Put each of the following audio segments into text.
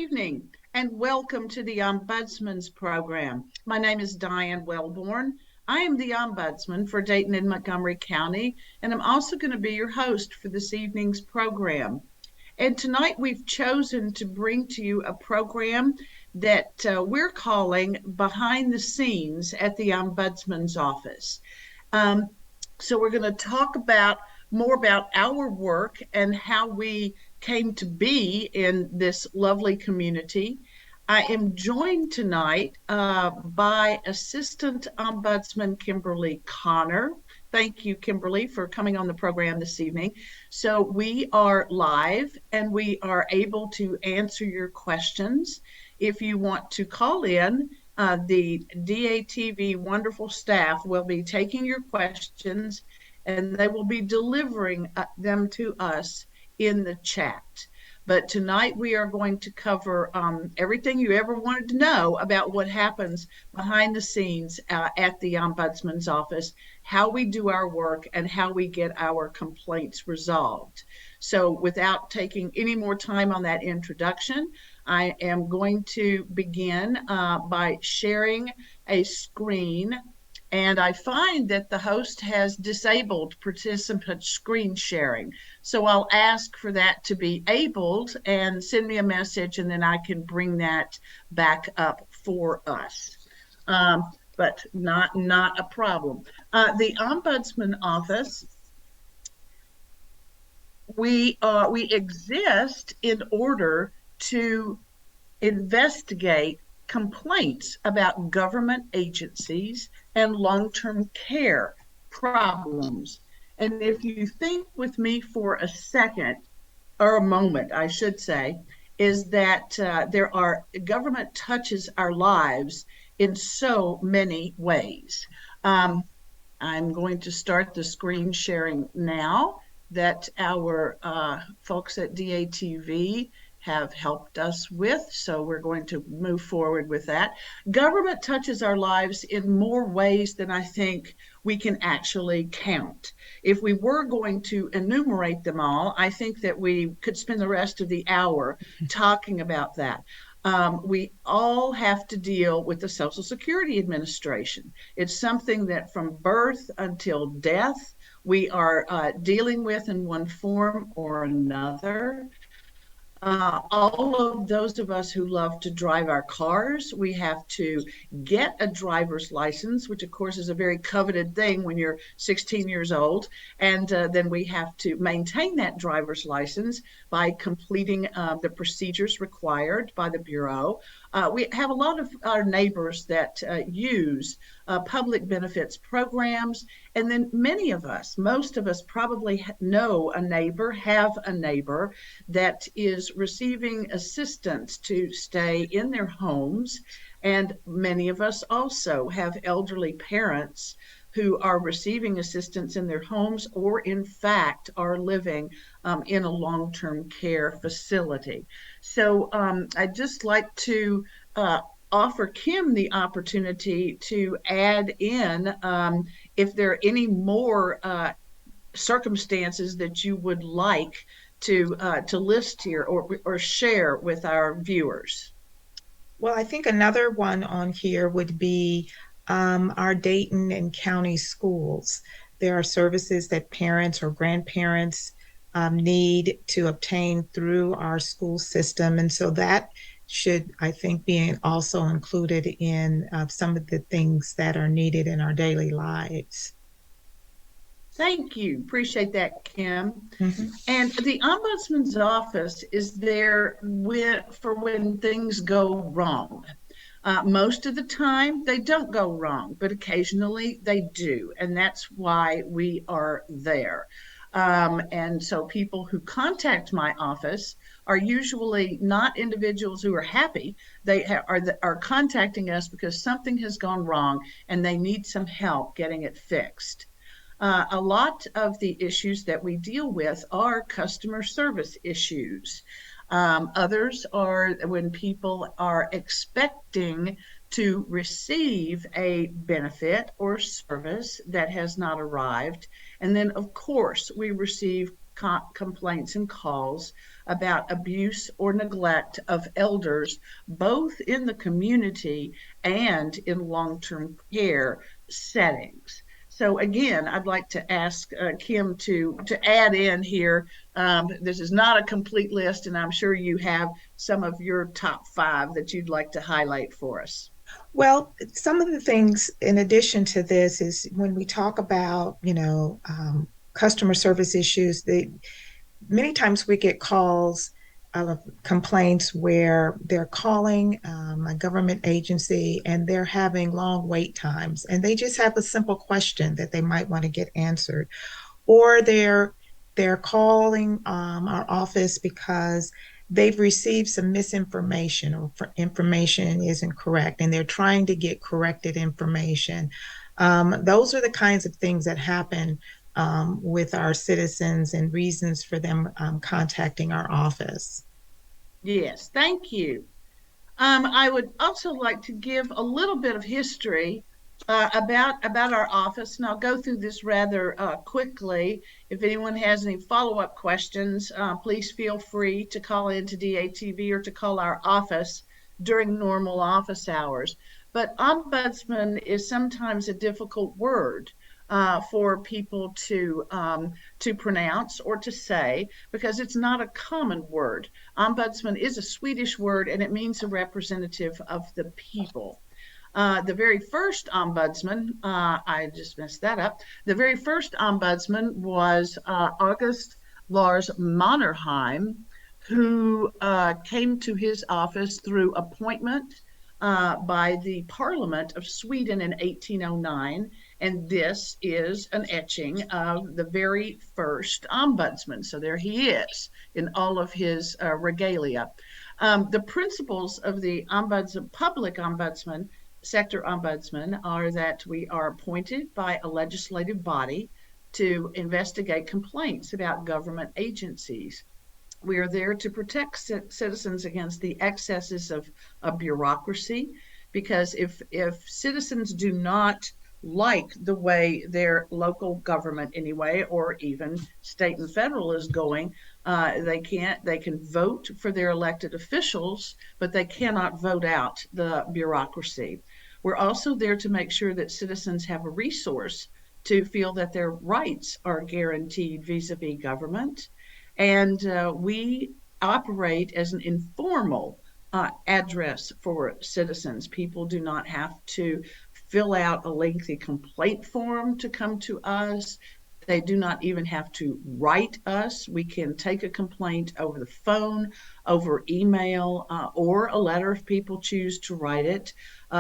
evening and welcome to the Ombudsman's program. My name is Diane Welborn. I am the Ombudsman for Dayton and Montgomery County, and I'm also going to be your host for this evening's program. And tonight we've chosen to bring to you a program that we're calling Behind the Scenes at the Ombudsman's Office. So we're going to talk more about our work and how we came to be in this lovely community. I am joined tonight by Assistant Ombudsman Kimberly Conner. Thank you, Kimberly, for coming on the program this evening. So we are live and we are able to answer your questions. If you want to call in, the DATV wonderful staff will be taking your questions and they will be delivering them to us in the chat. But tonight we are going to cover everything you ever wanted to know about what happens behind the scenes at the Ombudsman's Office, how we do our work, and how we get our complaints resolved. So without taking any more time on that introduction, I am going to begin by sharing a screen. And I find that the host has disabled participant screen sharing. So I'll ask for that to be enabled and send me a message, and then I can bring that back up for us. But not a problem. The Ombudsman Office, we exist in order to investigate complaints about government agencies and long-term care problems. And if you think with me for a second, or a moment, I should say, is that government touches our lives in so many ways. I'm going to start the screen sharing now that our folks at DATV have helped us with, so we're going to move forward with that. Government touches our lives in more ways than I think we can actually count. If we were going to enumerate them all, I think that we could spend the rest of the hour talking about that. We all have to deal with the Social Security Administration. It's something that from birth until death, we are dealing with in one form or another. All of those of us who love to drive our cars, we have to get a driver's license, which of course is a very coveted thing when you're 16 years old. And then we have to maintain that driver's license by completing the procedures required by the Bureau. We have a lot of our neighbors that use public benefits programs. And then many of us, most of us probably know a neighbor, have a neighbor that is receiving assistance to stay in their homes. And many of us also have elderly parents who are receiving assistance in their homes or in fact are living in a long-term care facility. So I'd just like to offer Kim the opportunity to add in if there are any more circumstances that you would like to list here or share with our viewers. Well, I think another one on here would be our Dayton and county schools. There are services that parents or grandparents need to obtain through our school system. And so that should, I think, be also included in some of the things that are needed in our daily lives. Thank you. Appreciate that, Kim. Mm-hmm. And the Ombudsman's Office is there for when things go wrong. Most of the time, they don't go wrong, but occasionally they do. And that's why we are there. And so people who contact my office are usually not individuals who are happy. They are contacting us because something has gone wrong and they need some help getting it fixed. A lot of the issues that we deal with are customer service issues. Others are when people are expecting to receive a benefit or service that has not arrived. And then, of course, we receive complaints and calls about abuse or neglect of elders, both in the community and in long-term care settings. So again, I'd like to ask Kim to add in here. This is not a complete list, and I'm sure you have some of your top 5 that you'd like to highlight for us. Well, some of the things in addition to this is when we talk about, customer service issues, many times we get calls of complaints where they're calling a government agency and they're having long wait times and they just have a simple question that they might want to get answered, or they're calling our office because they've received some misinformation or information isn't correct and they're trying to get corrected information. Those are the kinds of things that happen with our citizens and reasons for them contacting our office. Yes, thank you. I would also like to give a little bit of history about our office, and I'll go through this rather quickly. If anyone has any follow-up questions, please feel free to call into DATV or to call our office during normal office hours. But ombudsman is sometimes a difficult word for people to pronounce or to say because it's not a common word. Ombudsman is a Swedish word and it means a representative of the people. The very first ombudsman, I just messed that up. The very first ombudsman was August Lars Mannerheim, who came to his office through appointment by the Parliament of Sweden in 1809. And this is an etching of the very first ombudsman. So there he is in all of his regalia. The principles of the public ombudsman, sector ombudsman, are that we are appointed by a legislative body to investigate complaints about government agencies. We are there to protect citizens against the excesses of bureaucracy, because if citizens do not like the way their local government anyway, or even state and federal is going, they can vote for their elected officials, but they cannot vote out the bureaucracy. We're also there to make sure that citizens have a resource to feel that their rights are guaranteed vis-a-vis government. And we operate as an informal address for citizens. People do not have to fill out a lengthy complaint form to come to us. They do not even have to write us. We can take a complaint over the phone, over email, or a letter if people choose to write it.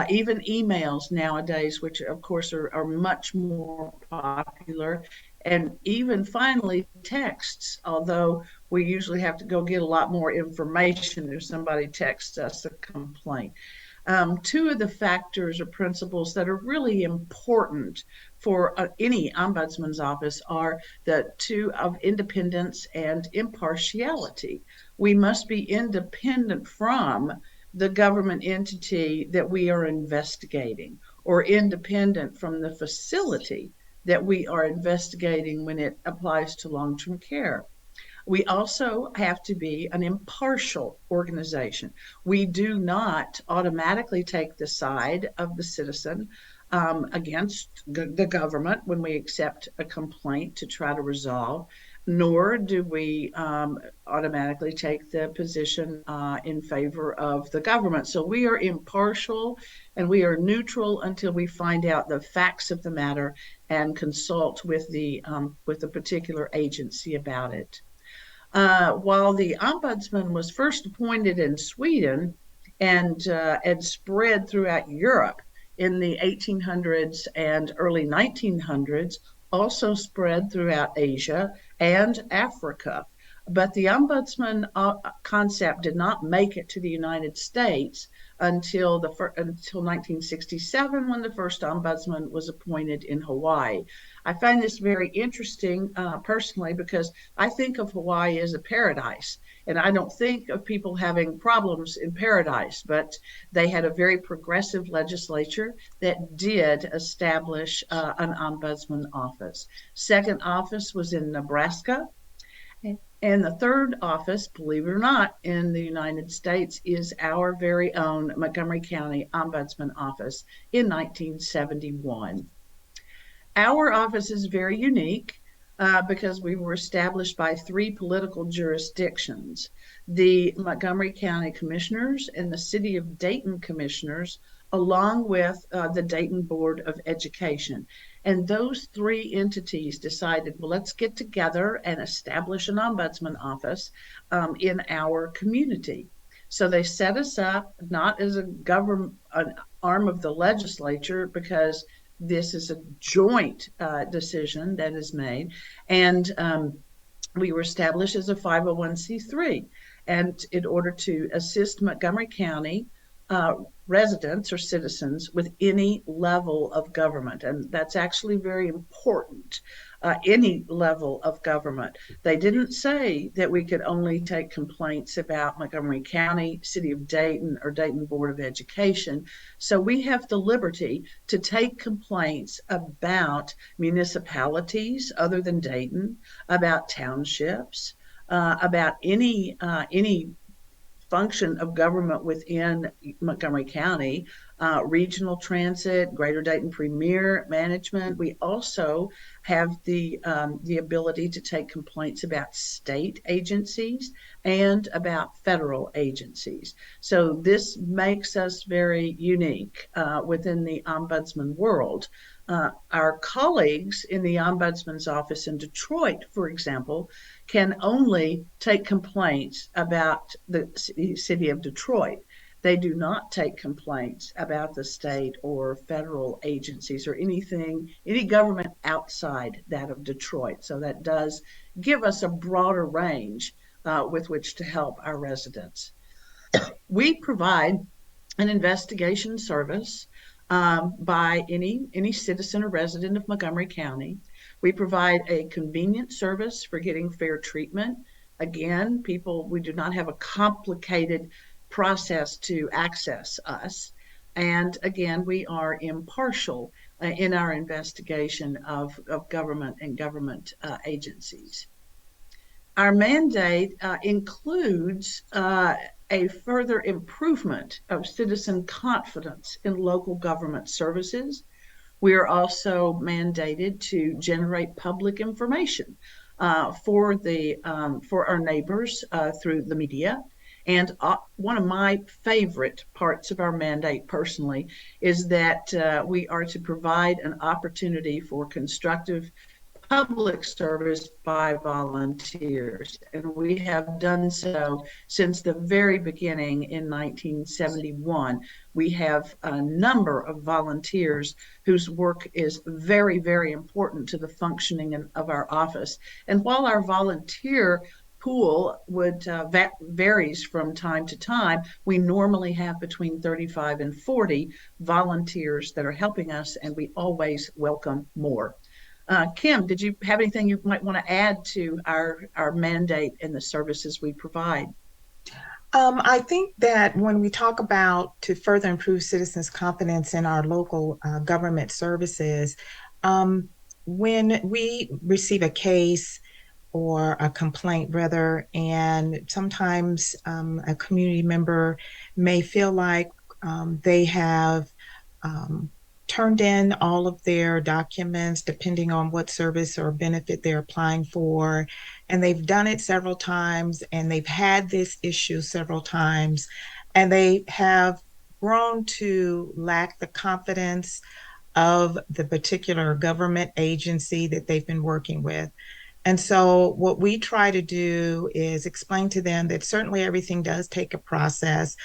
Even emails nowadays, which of course are much more popular. And even finally, texts, although we usually have to go get a lot more information if somebody texts us a complaint. Two of the factors or principles that are really important for any ombudsman's office are the two of independence and impartiality. We must be independent from the government entity that we are investigating, or independent from the facility that we are investigating when it applies to long-term care. We also have to be an impartial organization. We do not automatically take the side of the citizen against the government when we accept a complaint to try to resolve, nor do we automatically take the position in favor of the government. So we are impartial and we are neutral until we find out the facts of the matter and consult with the particular agency about it. While the ombudsman was first appointed in Sweden and spread throughout Europe in the 1800s and early 1900s, also spread throughout Asia and Africa. But the ombudsman concept did not make it to the United States until 1967, when the first ombudsman was appointed in Hawaii. I find this very interesting personally, because I think of Hawaii as a paradise, and I don't think of people having problems in paradise, but they had a very progressive legislature that did establish an ombudsman office. Second office was in Nebraska. And the third office, believe it or not, in the United States is our very own Montgomery County Ombudsman Office in 1971. Our office is very unique because we were established by three political jurisdictions: the Montgomery County Commissioners and the City of Dayton Commissioners, along with the Dayton Board of Education. And those three entities decided, well, let's get together and establish an ombudsman office in our community. So they set us up not as a government, an arm of the legislature, because this is a joint decision that is made. And we were established as a 501c3. And in order to assist Montgomery County uh, residents or citizens with any level of government. And that's actually very important. Any level of government. They didn't say that we could only take complaints about Montgomery County, City of Dayton, or Dayton Board of Education. So we have the liberty to take complaints about municipalities other than Dayton, about townships, about any function of government within Montgomery County, regional transit, Greater Dayton Premier Management. We also have the ability to take complaints about state agencies and about federal agencies. So this makes us very unique within the ombudsman world. Our colleagues in the Ombudsman's office in Detroit, for example, can only take complaints about the city of Detroit. They do not take complaints about the state or federal agencies or any government outside that of Detroit. So that does give us a broader range with which to help our residents. We provide an investigation service by any citizen or resident of Montgomery County. We provide a convenient service for getting fair treatment. Again, we do not have a complicated process to access us. And again, we are impartial in our investigation of government and government agencies. Our mandate includes a further improvement of citizen confidence in local government services. We are also mandated to generate public information for our neighbors through the media. And one of my favorite parts of our mandate personally is that we are to provide an opportunity for constructive public service by volunteers. And we have done so since the very beginning in 1971. We have a number of volunteers whose work is very, very important to the functioning of our office. And while our volunteer pool varies from time to time, we normally have between 35 and 40 volunteers that are helping us, and we always welcome more. Kim, did you have anything you might want to add to our mandate and the services we provide? I think that when we talk about to further improve citizens' confidence in our local government services, when we receive a case or a complaint, rather, and sometimes a community member may feel like they have turned in all of their documents, depending on what service or benefit they're applying for. And they've done it several times, and they've had this issue several times, and they have grown to lack the confidence of the particular government agency that they've been working with. And so what we try to do is explain to them that certainly everything does take a process.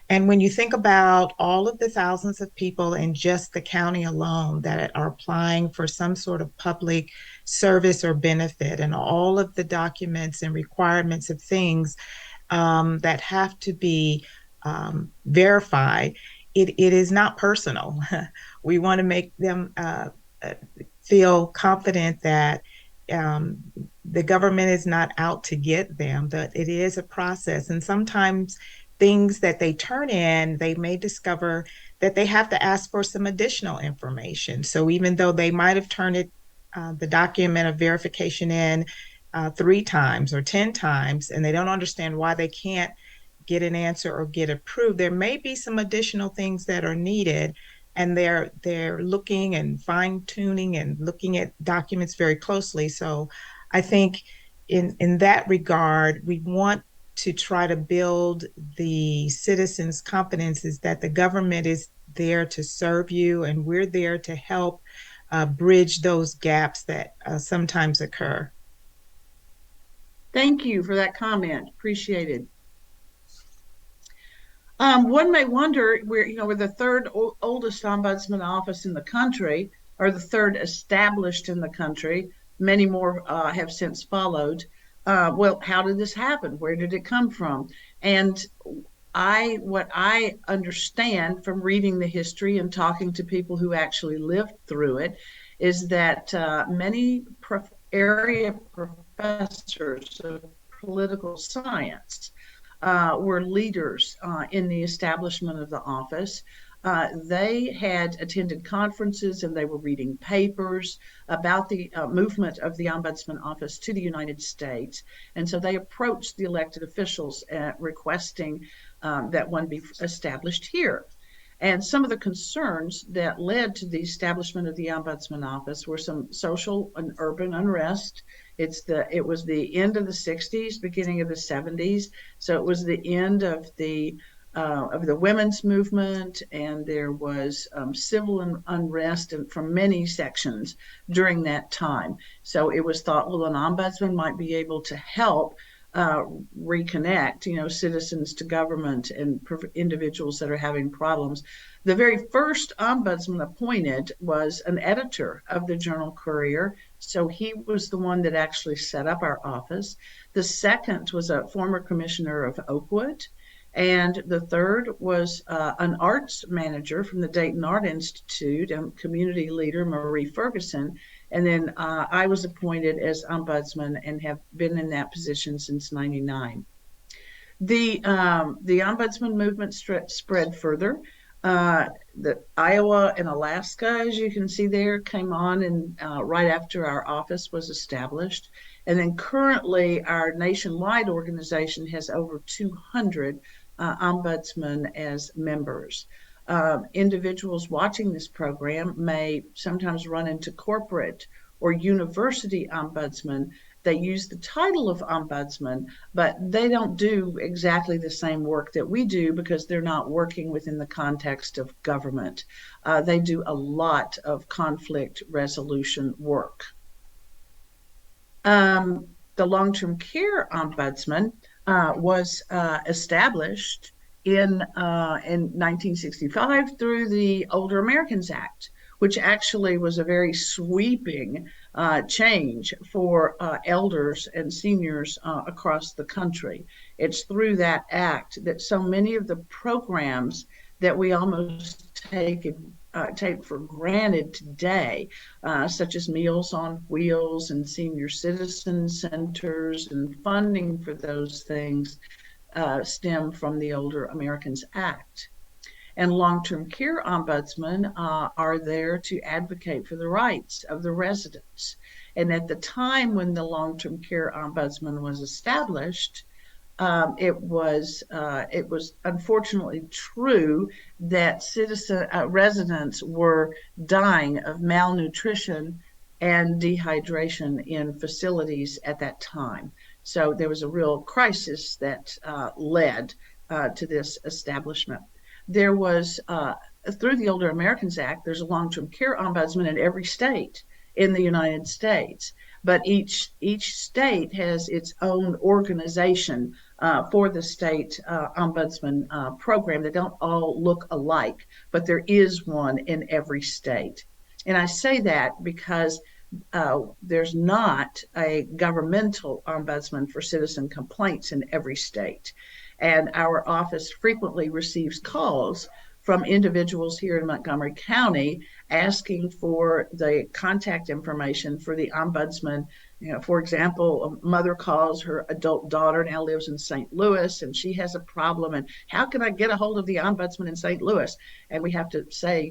And when you think about all of the thousands of people in just the county alone that are applying for some sort of public service or benefit, and all of the documents and requirements of things that have to be verified, it is not personal. We want to make them feel confident that the government is not out to get them, that it is a process. And sometimes things that they turn in, they may discover that they have to ask for some additional information. So even though they might have turned the document of verification in three times or 10 times, and they don't understand why they can't get an answer or get approved, there may be some additional things that are needed, and they're looking and fine tuning and looking at documents very closely. So I think in that regard, we want to try to build the citizens' confidence is that the government is there to serve you, and we're there to help bridge those gaps that sometimes occur. Thank you for that comment. Appreciated. One may wonder, we're the third oldest ombudsman office in the country, or the third established in the country. Many more have since followed. Well, how did this happen? Where did it come from? And what I understand from reading the history and talking to people who actually lived through it is that many area professors of political science were leaders in the establishment of the office. They had attended conferences and they were reading papers about the movement of the Ombudsman Office to the United States. And so they approached the elected officials requesting that one be established here. And some of the concerns that led to the establishment of the Ombudsman Office were some social and urban unrest. It was the end of the 60s, beginning of the 70s. So it was the end of the women's movement, and there was civil unrest from many sections during that time. So it was thought, well, an ombudsman might be able to help reconnect, citizens to government and individuals that are having problems. The very first ombudsman appointed was an editor of the journal Courier, so he was the one that actually set up our office. The second was a former commissioner of Oakwood, and the third was an arts manager from the Dayton Art Institute and community leader Marie Ferguson. And then I was appointed as ombudsman and have been in that position since '99. The ombudsman movement spread further. The Iowa and Alaska, as you can see there, came on and right after our office was established. And then currently our nationwide organization has over 200 ombudsmen as members. Individuals watching this program may sometimes run into corporate or university ombudsmen. They use the title of ombudsman, but they don't do exactly the same work that we do because they're not working within the context of government. They do a lot of conflict resolution work. The long-term care ombudsman was established in 1965 through the Older Americans Act, which actually was a very sweeping change for elders and seniors across the country. It's through that act that so many of the programs that we almost take for granted today, such as Meals on Wheels and senior citizen centers and funding for those things, stem from the Older Americans Act. And long-term care ombudsmen are there to advocate for the rights of the residents. And at the time when the long-term care ombudsman was established, it was unfortunately true that residents were dying of malnutrition and dehydration in facilities at that time. So there was a real crisis that led to this establishment. There was, through the Older Americans Act, there's a long-term care ombudsman in every state in the United States, but each state has its own organization for the state ombudsman program. They don't all look alike, but there is one in every state. And I say that because there's not a governmental ombudsman for citizen complaints in every state. And our office frequently receives calls from individuals here in Montgomery County asking for the contact information for the ombudsman For example, a mother calls her adult daughter now lives in St. Louis and she has a problem. And how can I get a hold of the ombudsman in St. Louis? And we have to say,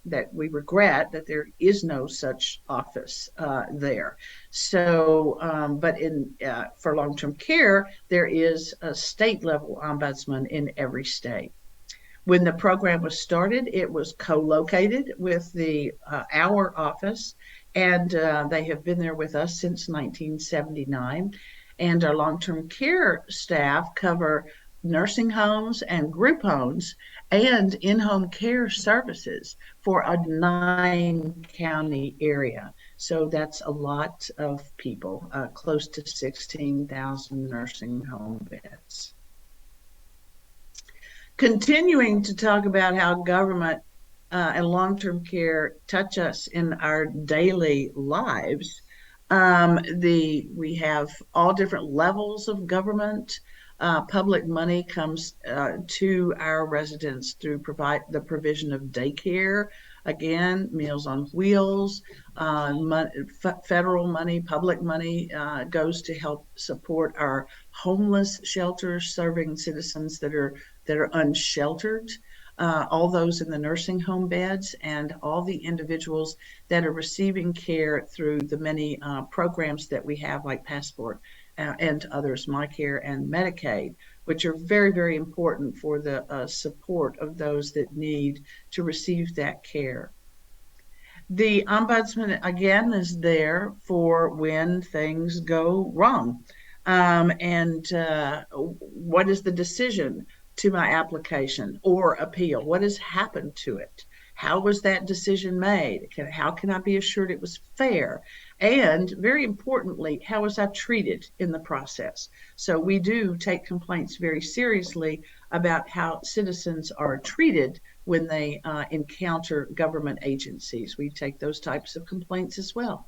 that we regret that there is no such office there. So, but for long-term care, there is a state level ombudsman in every state. When the program was started, it was co-located with our office, and they have been there with us since 1979. And our long-term care staff cover nursing homes and group homes and in-home care services for a 9-county area. So that's a lot of people, close to 16,000 nursing home beds. Continuing to talk about how government and long-term care touch us in our daily lives. We have all different levels of government. Public money comes to our residents through the provision of daycare, again, Meals on Wheels, federal money, public money goes to help support our homeless shelters, serving citizens that are unsheltered, all those in the nursing home beds, and all the individuals that are receiving care through the many programs that we have, like Passport and others, MyCare and Medicaid, which are very, very important for the support of those that need to receive that care. The ombudsman, again, is there for when things go wrong. And what is the decision to my application or appeal? What has happened to it? How was that decision made? How can I be assured it was fair? And very importantly, how was I treated in the process? So we do take complaints very seriously about how citizens are treated when they encounter government agencies. We take those types of complaints as well.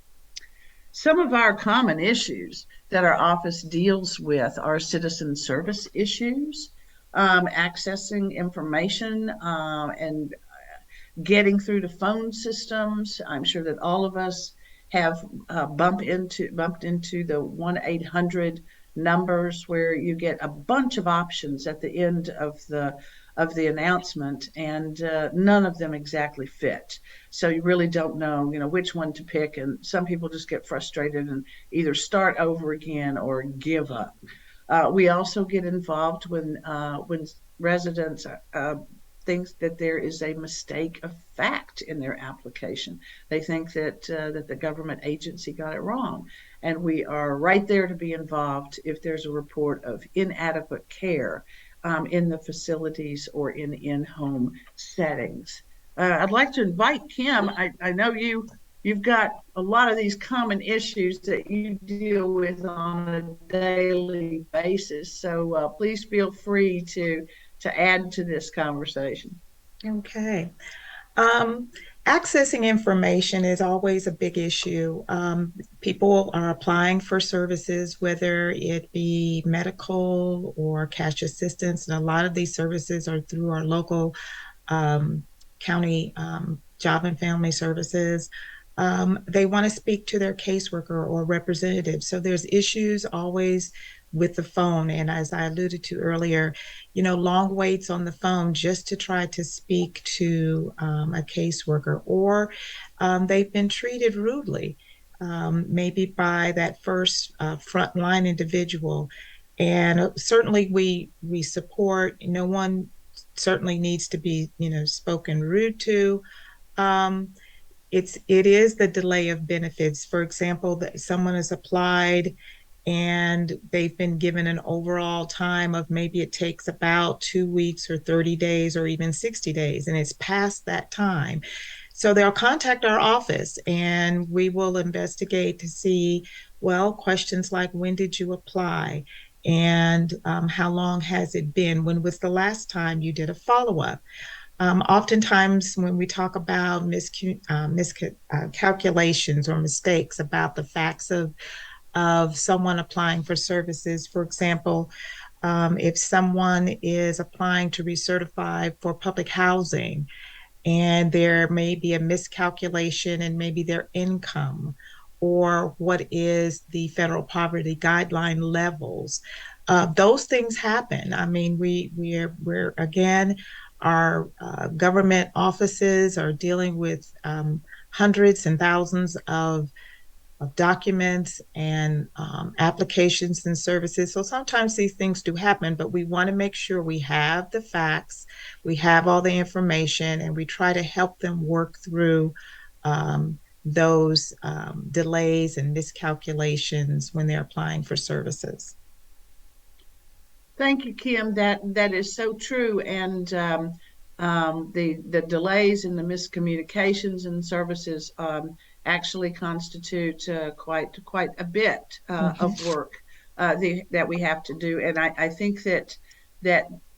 Some of our common issues that our office deals with are citizen service issues, accessing information and getting through the phone systems. I'm sure that all of us have bumped into the 1-800 numbers where you get a bunch of options at the end of the announcement, and none of them exactly fit. So you really don't know, which one to pick, and some people just get frustrated and either start over again or give up. We also get involved when residents think that there is a mistake of fact in their application. They think that the government agency got it wrong, and we are right there to be involved if there's a report of inadequate care in the facilities or in in-home settings. I'd like to invite Kim. I know you've got a lot of these common issues that you deal with on a daily basis. So please feel free to add to this conversation. Okay. Accessing information is always a big issue. People are applying for services, whether it be medical or cash assistance, and a lot of these services are through our local county job and family services. They want to speak to their caseworker or representative. So there's issues always with the phone. And as I alluded to earlier, long waits on the phone just to try to speak to a caseworker, or they've been treated rudely, maybe by that first frontline individual. And certainly we support, no one certainly needs to be, spoken rude to. It is the delay of benefits. For example, that someone has applied and they've been given an overall time of maybe it takes about 2 weeks or 30 days or even 60 days, and it's past that time. So they'll contact our office and we will investigate to see, questions like, when did you apply? And how long has it been? When was the last time you did a follow-up? Oftentimes when we talk about miscalculations or mistakes about the facts of someone applying for services, for example, if someone is applying to recertify for public housing and there may be a miscalculation in maybe their income or what is the federal poverty guideline levels. Those things happen. I mean, we're again, our government offices are dealing with hundreds and thousands of documents and applications and services. So sometimes these things do happen, but we want to make sure we have the facts, we have all the information, and we try to help them work through those delays and miscalculations when they're applying for services. Thank you, Kim. That is so true. And the delays and the miscommunications in services actually constitute quite a bit Mhm. of work that we have to do. And I think that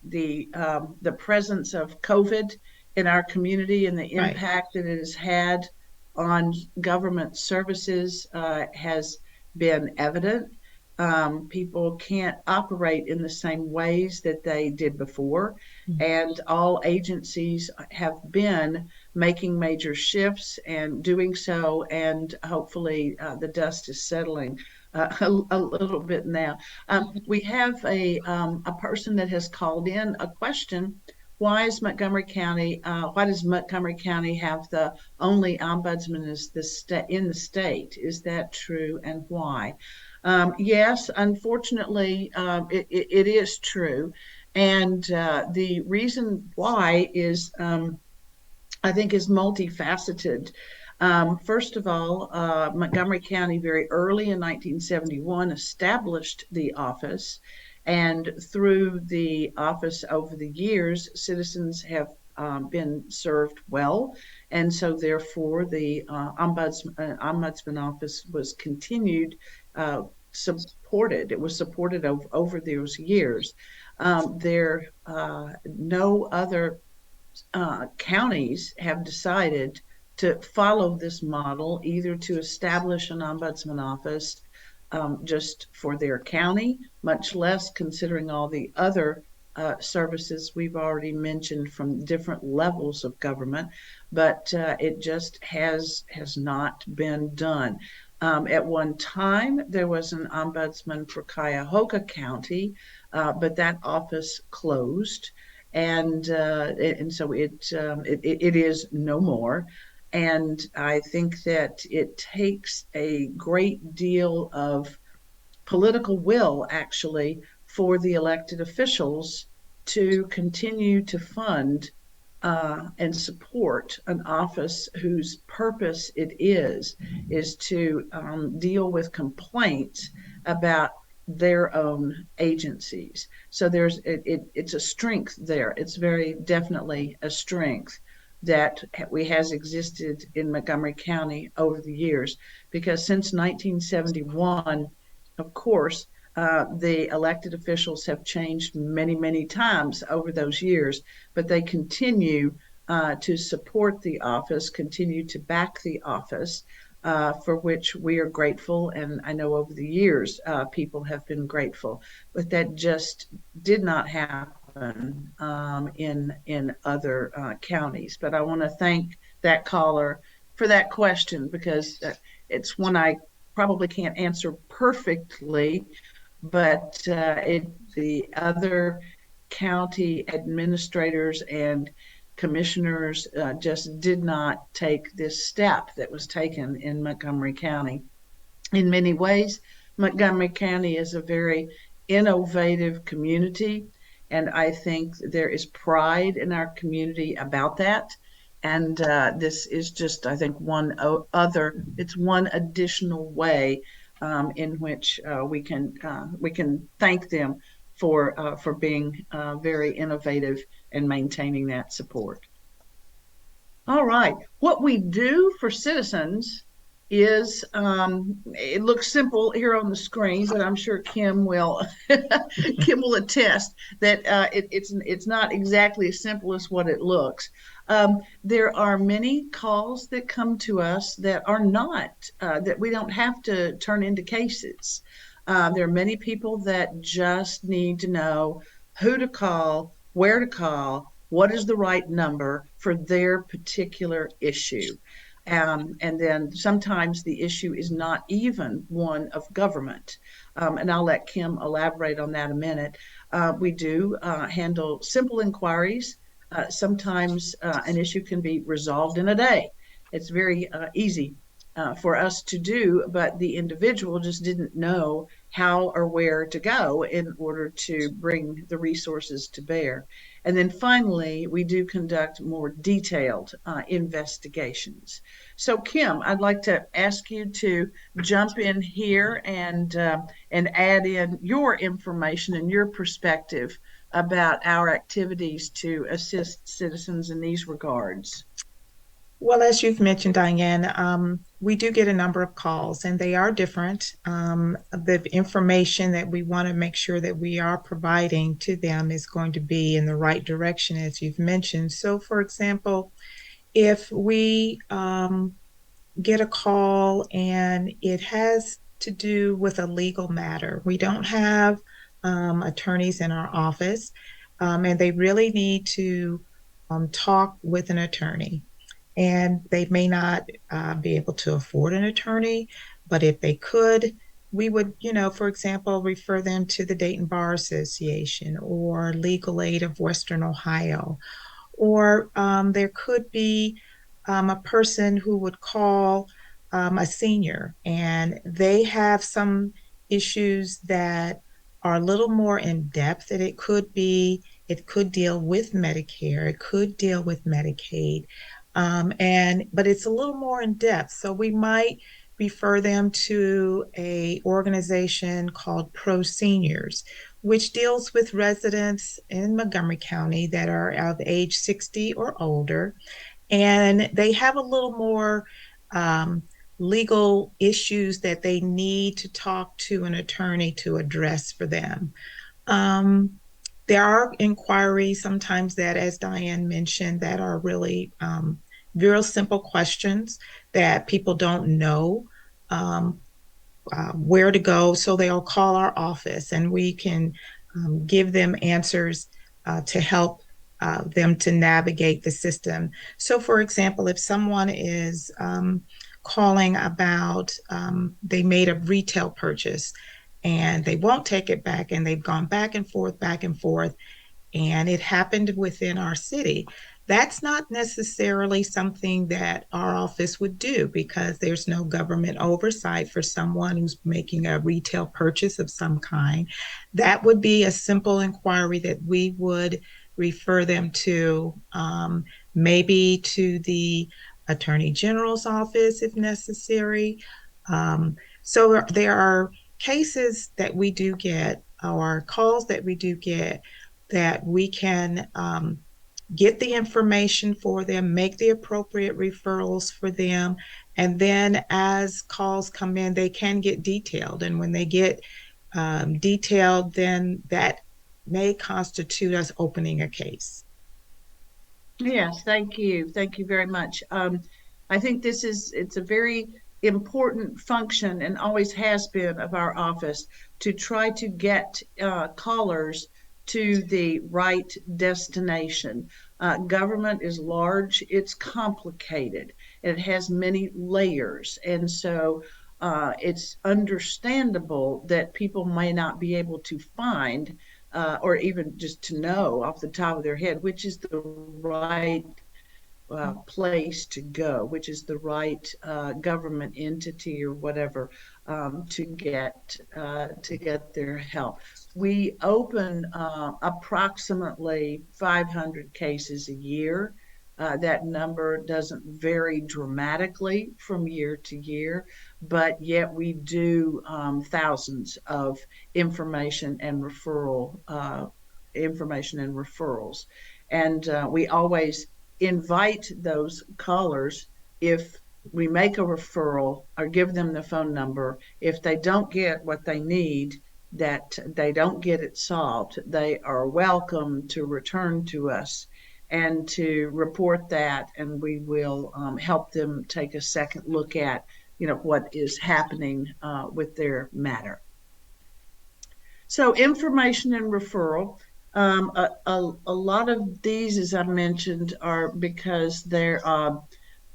the presence of COVID in our community and the Right. impact that it has had on government services has been evident. People can't operate in the same ways that they did before. And all agencies have been making major shifts and doing so. And hopefully, the dust is settling a little bit now. We have a person that has called in a question. Why is Montgomery County? Why does Montgomery County have the only ombudsman in the state? Is that true, and why? Yes, unfortunately, it is true. And the reason why is, I think, is multifaceted. First of all, Montgomery County very early in 1971 established the office. And through the office over the years, citizens have been served well. And so, therefore, the Ombudsman Office was continued, supported. It was supported over those years. There, no other counties have decided to follow this model, either to establish an ombudsman office just for their county, much less considering all the other services we've already mentioned from different levels of government, but it just has not been done. At one time, there was an ombudsman for Cuyahoga County, but that office closed, and so it is no more. And I think that it takes a great deal of political will, actually, for the elected officials to continue to fund and support an office whose purpose it is to deal with complaints about their own agencies. So it's a strength there. It's very definitely a strength that we has existed in Montgomery County over the years, because since 1971, of course, the elected officials have changed many times over those years, but they continue to support the office, continue to back the office, for which we are grateful. And I know over the years, people have been grateful, but that just did not happen in other counties. But I want to thank that caller for that question, because it's one I probably can't answer perfectly, but the other county administrators and commissioners just did not take this step that was taken in Montgomery County. In many ways, Montgomery County is a very innovative community, and I think there is pride in our community about that. And this is just, I think, it's one additional way in which we can thank them for being very innovative and maintaining that support. All right. What we do for citizens is, it looks simple here on the screen, but I'm sure Kim will Kim will attest that it's not exactly as simple as what it looks. There are many calls that come to us that are not that we don't have to turn into cases. There are many people that just need to know who to call, where to call, what is the right number for their particular issue. And then sometimes the issue is not even one of government. And I'll let Kim elaborate on that a minute. We do handle simple inquiries. Sometimes an issue can be resolved in a day. It's very easy for us to do, but the individual just didn't know how or where to go in order to bring the resources to bear. And then finally, we do conduct more detailed investigations. So, Kim, I'd like to ask you to jump in here and add in your information and your perspective about our activities to assist citizens in these regards. Well, as you've mentioned, Diane, we do get a number of calls and they are different. The information that we want to make sure that we are providing to them is going to be in the right direction, as you've mentioned. So, for example, if we get a call and it has to do with a legal matter, we don't have attorneys in our office, and they really need to talk with an attorney and they may not be able to afford an attorney, but if they could, we would, for example, refer them to the Dayton Bar Association or Legal Aid of Western Ohio. Or there could be a person who would call a senior and they have some issues that are a little more in depth that it could deal with Medicare, it could deal with Medicaid, but it's a little more in depth. So we might refer them to a organization called Pro Seniors, which deals with residents in Montgomery County that are of age 60 or older, and they have a little more legal issues that they need to talk to an attorney to address for them. Um, there are inquiries sometimes that, as Diane mentioned, that are really real simple questions that people don't know um, where to go. So they'll call our office and we can give them answers to help them to navigate the system. So, for example, if someone is calling about they made a retail purchase and they won't take it back and they've gone back and forth, and it happened within our city. That's not necessarily something that our office would do because there's no government oversight for someone who's making a retail purchase of some kind. That would be a simple inquiry that we would refer them to, maybe to the Attorney General's office if necessary. So there are cases that we do get, or calls that we do get, that we can get the information for them, make the appropriate referrals for them, and then as calls come in, they can get detailed. And when they get detailed, then that may constitute us opening a case. Yes, thank you. Thank you very much. I think it's a very important function and always has been of our office to try to get callers to the right destination. Government is large, it's complicated, it has many layers. And so it's understandable that people may not be able to find or even just to know off the top of their head which is the right place to go, which is the right government entity or whatever to get their help. We open approximately 500 cases a year. That number doesn't vary dramatically from year to year, but yet we do thousands of information and referrals. And we always invite those callers, if we make a referral or give them the phone number, if they don't get what they need, that they don't get it solved, they are welcome to return to us and to report that, and we will help them take a second look at what is happening with their matter. So information and referral. A lot of these, as I mentioned, are because they're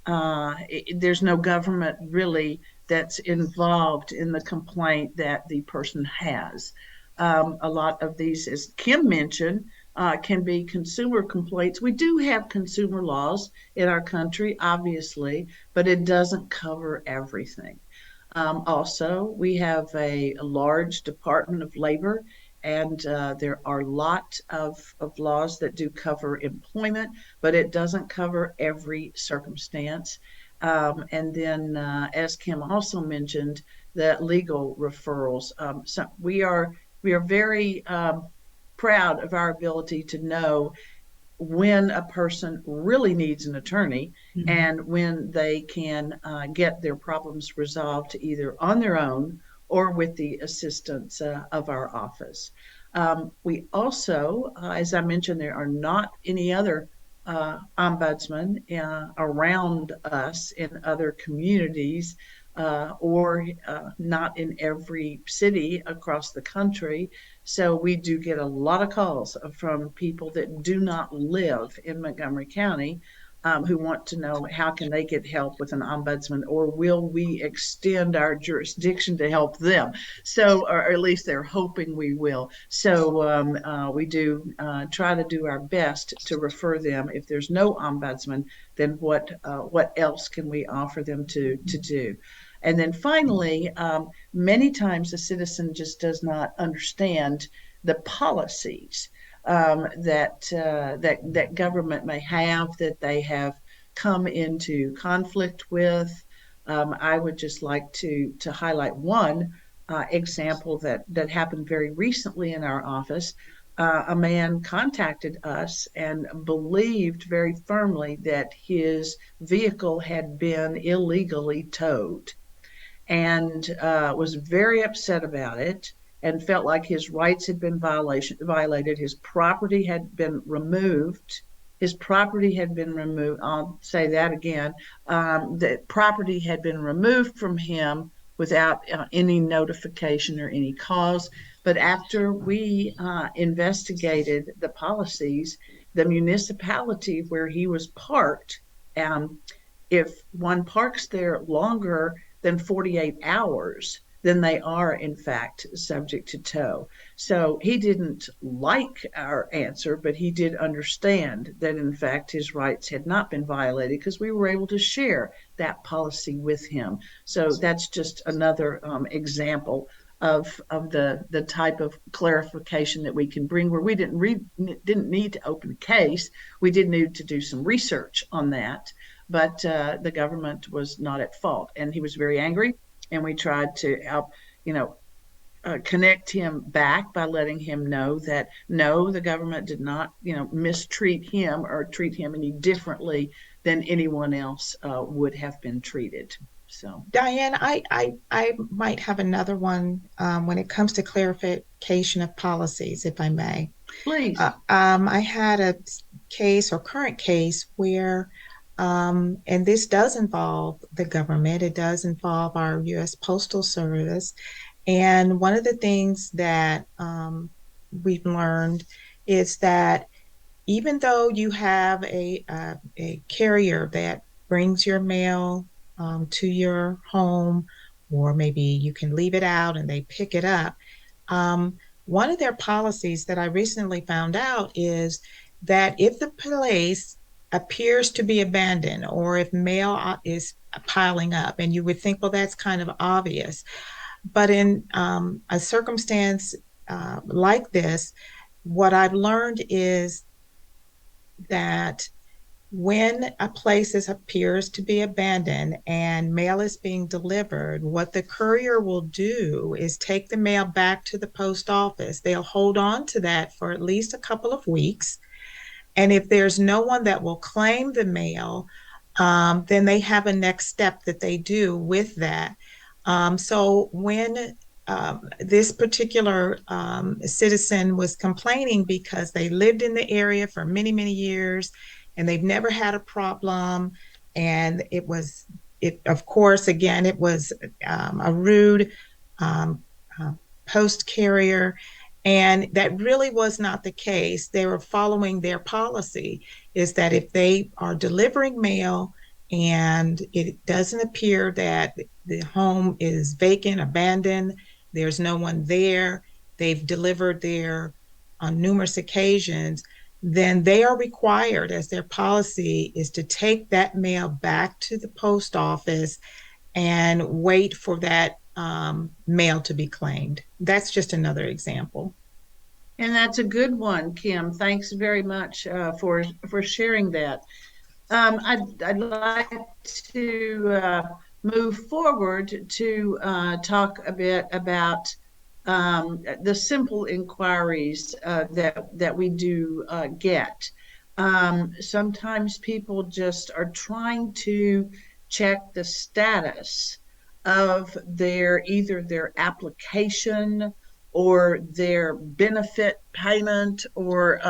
there's no government really that's involved in the complaint that the person has. A lot of these, as Kim mentioned, can be consumer complaints. We do have consumer laws in our country, obviously, but it doesn't cover everything. Also, we have a large Department of Labor, and there are a lot of laws that do cover employment, but it doesn't cover every circumstance. And then, as Kim also mentioned, the legal referrals. So we are very proud of our ability to know when a person really needs an attorney Mhm. and when they can get their problems resolved either on their own or with the assistance of our office. We also, as I mentioned, there are not any other ombudsman around us in other communities or not in every city across the country. So we do get a lot of calls from people that do not live in Montgomery County, who want to know how can they get help with an ombudsman, or will we extend our jurisdiction to help them? So, or at least they're hoping we will. So we do try to do our best to refer them. If there's no ombudsman, then what else can we offer them to do? And then finally, many times the citizen just does not understand the policies that government may have, that they have come into conflict with. I would just like to highlight one example that happened very recently in our office. A man contacted us and believed very firmly that his vehicle had been illegally towed, and was very upset about it and felt like his rights had been violated. His property had been removed. His property had been removed. I'll say that again. The property had been removed from him without any notification or any cause. But after we investigated the policies, the municipality where he was parked, um, if one parks there longer than 48 hours, then they are in fact subject to tow. So he didn't like our answer, but he did understand that in fact his rights had not been violated because we were able to share that policy with him. So that's just another example of the type of clarification that we can bring, where we didn't need to open a case. We did need to do some research on that, but the government was not at fault, and he was very angry. And we tried to help, you know, connect him back by letting him know that no, the government did not, mistreat him or treat him any differently than anyone else would have been treated. So, Diane, I might have another one when it comes to clarification of policies, if I may. please. I had a case or current case where, and this does involve the government, it does involve our U.S. Postal Service. And one of the things that we've learned is that even though you have a carrier that brings your mail to your home, or maybe you can leave it out and they pick it up, one of their policies that I recently found out is that if the place appears to be abandoned, or if mail is piling up, and you would think, well, that's kind of obvious. But in a circumstance like this, what I've learned is that when a place appears to be abandoned and mail is being delivered, what the courier will do is take the mail back to the post office. They'll hold on to that for at least a couple of weeks. And if there's no one that will claim the mail, then they have a next step that they do with that. So when this particular citizen was complaining because they lived in the area for many, many years and they've never had a problem. And of course, again, it was a rude post carrier. And that really was not the case. They were following their policy, is that if they are delivering mail and it doesn't appear that the home is vacant, abandoned, there's no one there, they've delivered there on numerous occasions, then they are required, as their policy is, to take that mail back to the post office and wait for that mail to be claimed. That's just another example. And that's a good one, Kim. Thanks very much for sharing that. I'd like to move forward to talk a bit about the simple inquiries that we do get. Sometimes people just are trying to check the status of either their application or their benefit payment, or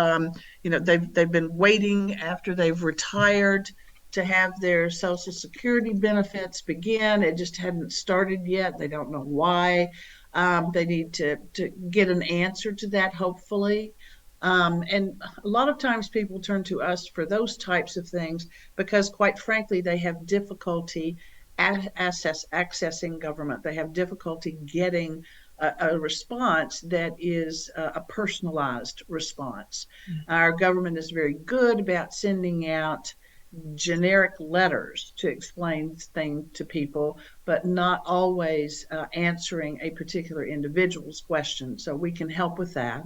they've been waiting after they've retired to have their Social Security benefits begin. It just hadn't started yet. They don't know why. They need to get an answer to that, hopefully. And a lot of times people turn to us for those types of things because, quite frankly, they have difficulty accessing government. They have difficulty getting a response that is a personalized response. Our government is very good about sending out generic letters to explain things to people, but not always answering a particular individual's question. So we can help with that.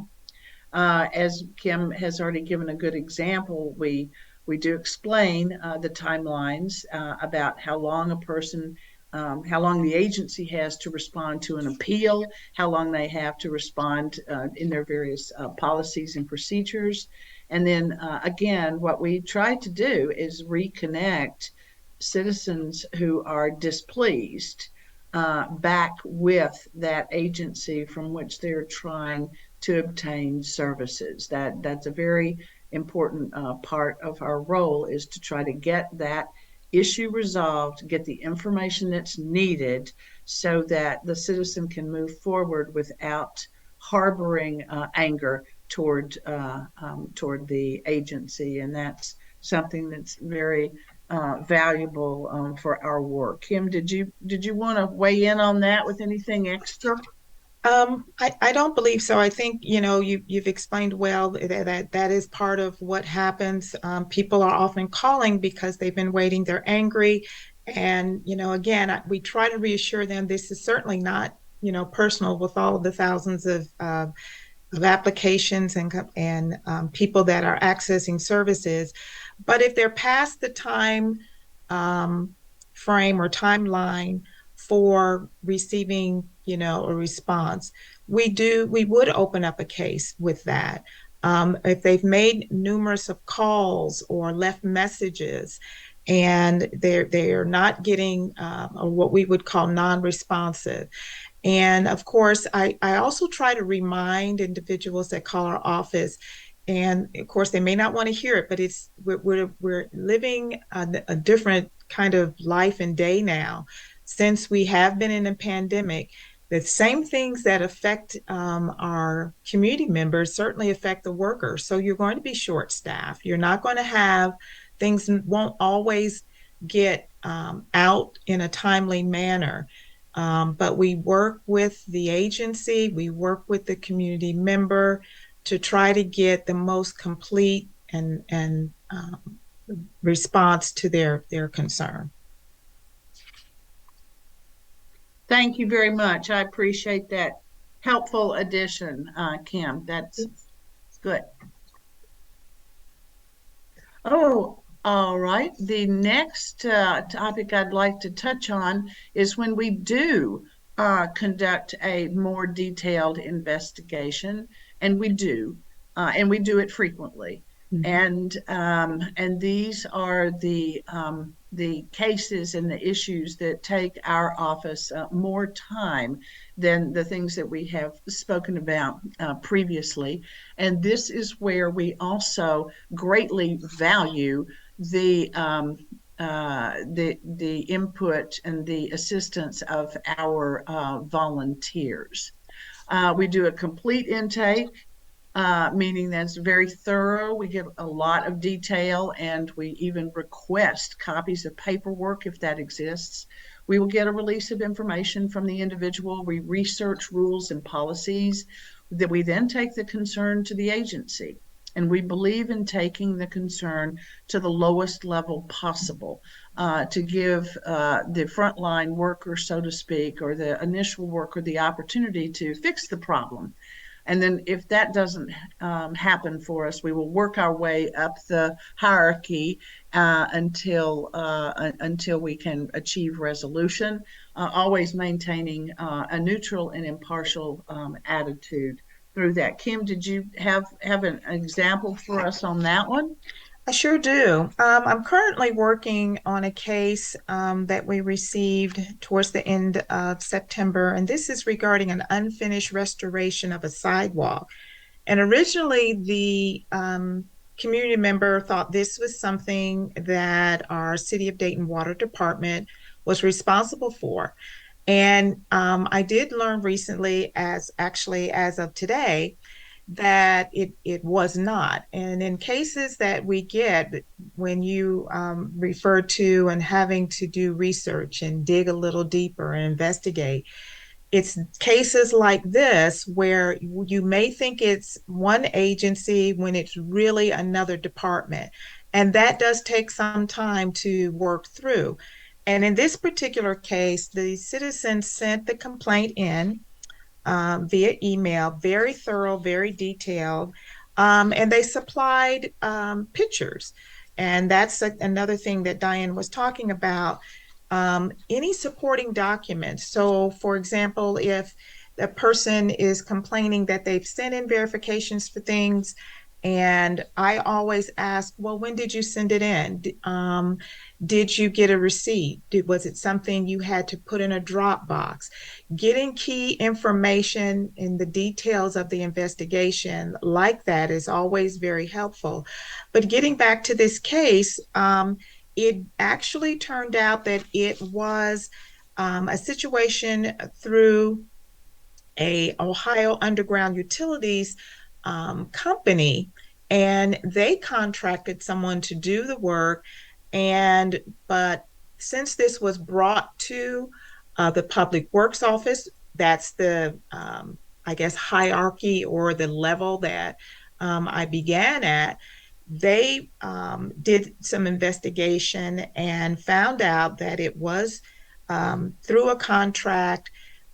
As Kim has already given a good example, we do explain the timelines about how long how long the agency has to respond to an appeal, how long they have to respond in their various policies and procedures. And then again, what we try to do is reconnect citizens who are displeased back with that agency from which they're trying to obtain services. That's a very important part of our role, is to try to get that issue resolved, get the information that's needed so that the citizen can move forward without harboring anger toward the agency. And that's something that's very valuable for our work. Kim, did you want to weigh in on that with anything extra? I don't believe so. I think, you've explained well that is part of what happens. People are often calling because they've been waiting, they're angry. And, again, we try to reassure them this is certainly not, personal, with all of the thousands of applications and people that are accessing services. But if they're past the time frame or timeline for receiving, a response, we would open up a case with that. If they've made numerous of calls or left messages and they're not getting what we would call non-responsive. And of course, I also try to remind individuals that call our office, and of course they may not want to hear it, but we're living a different kind of life and day now. Since we have been in a pandemic, the same things that affect our community members certainly affect the workers. So you're going to be short-staffed. You're not going to have things won't always get out in a timely manner. But we work with the agency, we work with the community member to try to get the most complete and response to their concern. Thank you very much. I appreciate that helpful addition, Kim. That's good. Oh, all right. The next topic I'd like to touch on is when we do conduct a more detailed investigation, and we do it frequently. Mm-hmm. And these are the cases and the issues that take our office more time than the things that we have spoken about previously. And this is where we also greatly value the input and the assistance of our volunteers. We do a complete intake meaning that's very thorough. We give a lot of detail, and we even request copies of paperwork if that exists. We will get a release of information from the individual. We research rules and policies that we then take the concern to the agency. And we believe in taking the concern to the lowest level possible, to give the frontline worker, so to speak, or the initial worker the opportunity to fix the problem. And then if that doesn't happen for us, we will work our way up the hierarchy until we can achieve resolution, always maintaining a neutral and impartial attitude through that. Kim, did you have an example for us on that one? I sure do. I'm currently working on a case that we received towards the end of September, and this is regarding an unfinished restoration of a sidewalk. And originally, the community member thought this was something that our City of Dayton Water Department was responsible for. And I did learn recently, as of today, that it was not. And in cases that we get, when you refer to and having to do research and dig a little deeper and investigate, it's cases like this where you may think it's one agency when it's really another department. And that does take some time to work through. And in this particular case, the citizen sent the complaint in via email, very thorough, very detailed, and they supplied pictures. And that's another thing that Diane was talking about. Any supporting documents. So, for example, if a person is complaining that they've sent in verifications for things, and I always ask, well, when did you send it in? Did you get a receipt? Was it something you had to put in a Dropbox? Getting key information in the details of the investigation like that is always very helpful. But getting back to this case, it actually turned out that it was a situation through a Ohio Underground Utilities company, and they contracted someone to do the work. But since this was brought to the Public Works Office, that's the I guess hierarchy or the level that I began at. They did some investigation and found out that it was through a contract,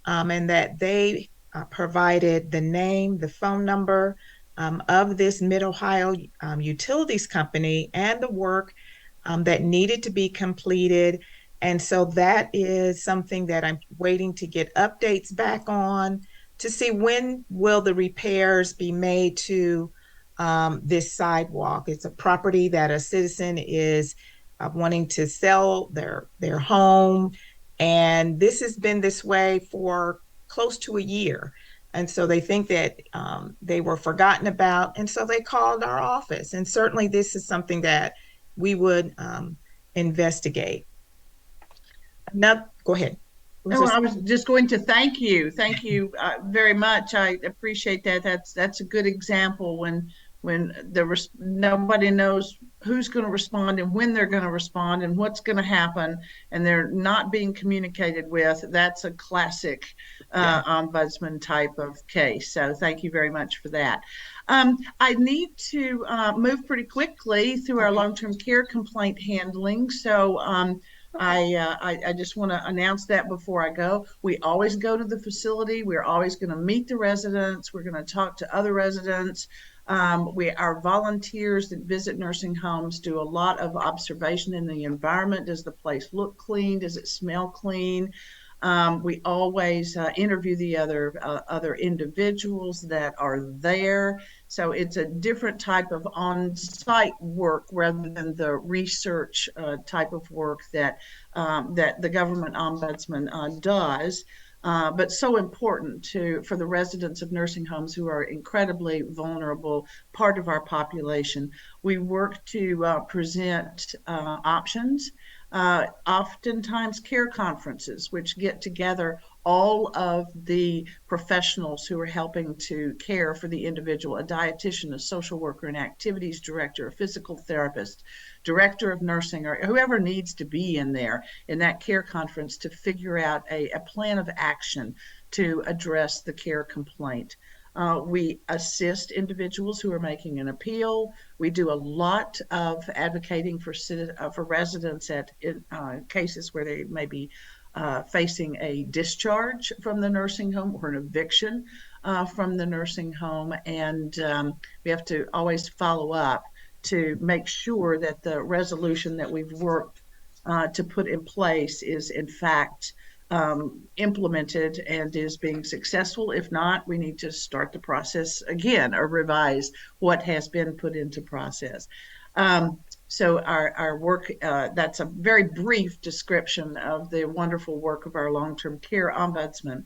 and that they provided the name, the phone number of this Mid-Ohio Utilities Company and the work that needed to be completed. And so that is something that I'm waiting to get updates back on to see when will the repairs be made to this sidewalk. It's a property that a citizen is wanting to sell their home, and this has been this way for close to a year. And so they think that they were forgotten about, and so they called our office. And certainly this is something that we would investigate. Now, go ahead. Oh, I was just going to thank you. Thank you very much. I appreciate that. That's a good example when nobody knows who's going to respond and when they're going to respond and what's going to happen, and they're not being communicated with. That's a classic ombudsman type of case. So thank you very much for that. I need to move pretty quickly through our long-term care complaint handling. So I just want to announce that before I go. We always go to the facility. We're always going to meet the residents. We're going to talk to other residents. Our volunteers that visit nursing homes do a lot of observation in the environment. Does the place look clean? Does it smell clean? We always interview the other individuals that are there. So it's a different type of on-site work rather than the research type of work that the government ombudsman does. But so important for the residents of nursing homes who are incredibly vulnerable part of our population. We work to present options, oftentimes care conferences, which get together all of the professionals who are helping to care for the individual, a dietitian, a social worker, an activities director, a physical therapist, director of nursing, or whoever needs to be in there in that care conference to figure out a plan of action to address the care complaint. We assist individuals who are making an appeal. We do a lot of advocating for residents at cases where they may be facing a discharge from the nursing home or an eviction from the nursing home. And we have to always follow up to make sure that the resolution that we've worked to put in place is in fact implemented and is being successful. If not, we need to start the process again or revise what has been put into process. So our work, that's a very brief description of the wonderful work of our long-term care ombudsman.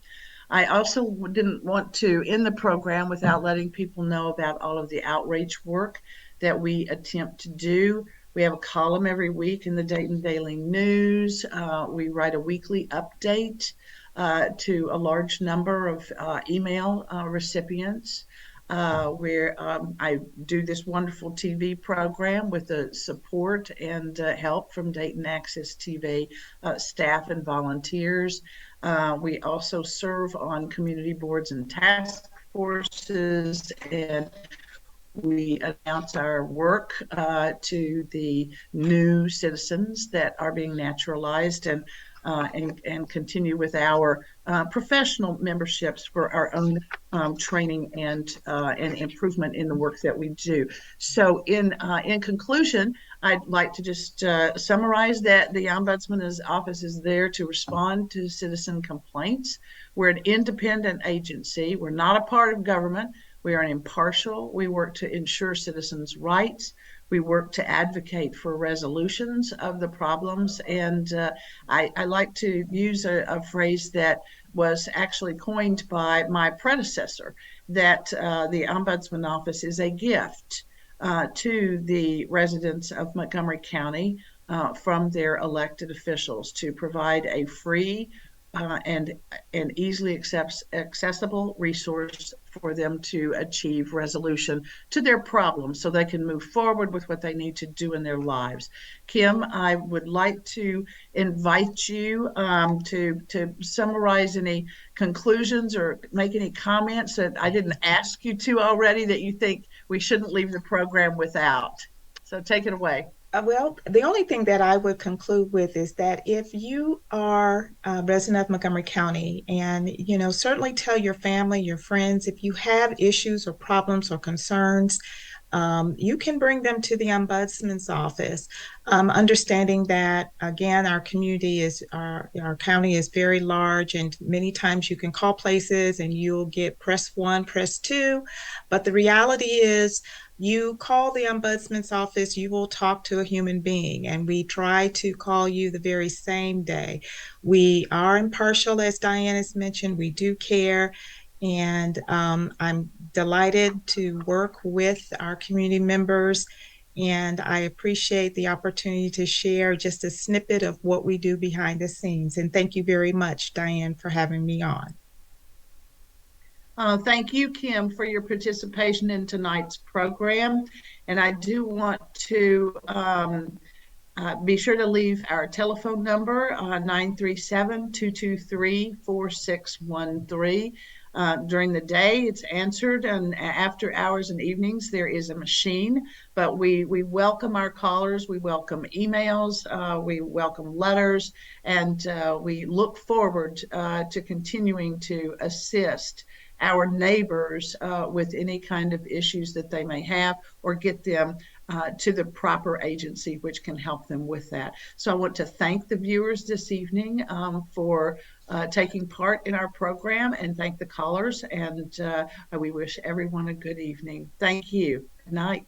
I also didn't want to end the program without letting people know about all of the outreach work that we attempt to do. We have a column every week in the Dayton Daily News. We write a weekly update to a large number of email recipients. Where I do this wonderful TV program with the support and help from Dayton Access TV staff and volunteers. We also serve on community boards and task forces, and we announce our work to the new citizens that are being naturalized, and continue with our professional memberships for our own training and improvement in the work that we do. So in conclusion, I'd like to just summarize that the Ombudsman Office is there to respond to citizen complaints. We're an independent agency. We're not a part of government. We are impartial. We work to ensure citizens' rights. We work to advocate for resolutions of the problems. And I like to use a phrase that was actually coined by my predecessor, that the Ombudsman Office is a gift to the residents of Montgomery County from their elected officials to provide a free and easily accessible resource for them to achieve resolution to their problems so they can move forward with what they need to do in their lives. Kim, I would like to invite you to summarize any conclusions or make any comments that I didn't ask you to already that you think we shouldn't leave the program without. So take it away. Well, the only thing that I would conclude with is that if you are a resident of Montgomery County, and certainly tell your family, your friends, if you have issues or problems or concerns, you can bring them to the Ombudsman's office, understanding that, again, our county is very large, and many times you can call places and you'll get press 1, press 2. But the reality is, you call the Ombudsman's office, you will talk to a human being, and we try to call you the very same day. We are impartial, as Diane has mentioned. We do care. And I'm delighted to work with our community members, and I appreciate the opportunity to share just a snippet of what we do behind the scenes. And thank you very much, Diane, for having me on. Thank you, Kim, for your participation in tonight's program. And I do want to be sure to leave our telephone number, 937-223-4613. During the day, it's answered, and after hours and evenings, there is a machine. But we welcome our callers. We welcome emails. We welcome letters. And we look forward to continuing to assist our neighbors with any kind of issues that they may have, or get them to the proper agency which can help them with that. So I want to thank the viewers this evening for taking part in our program, and thank the callers, and we wish everyone a good evening. Thank you. Good night.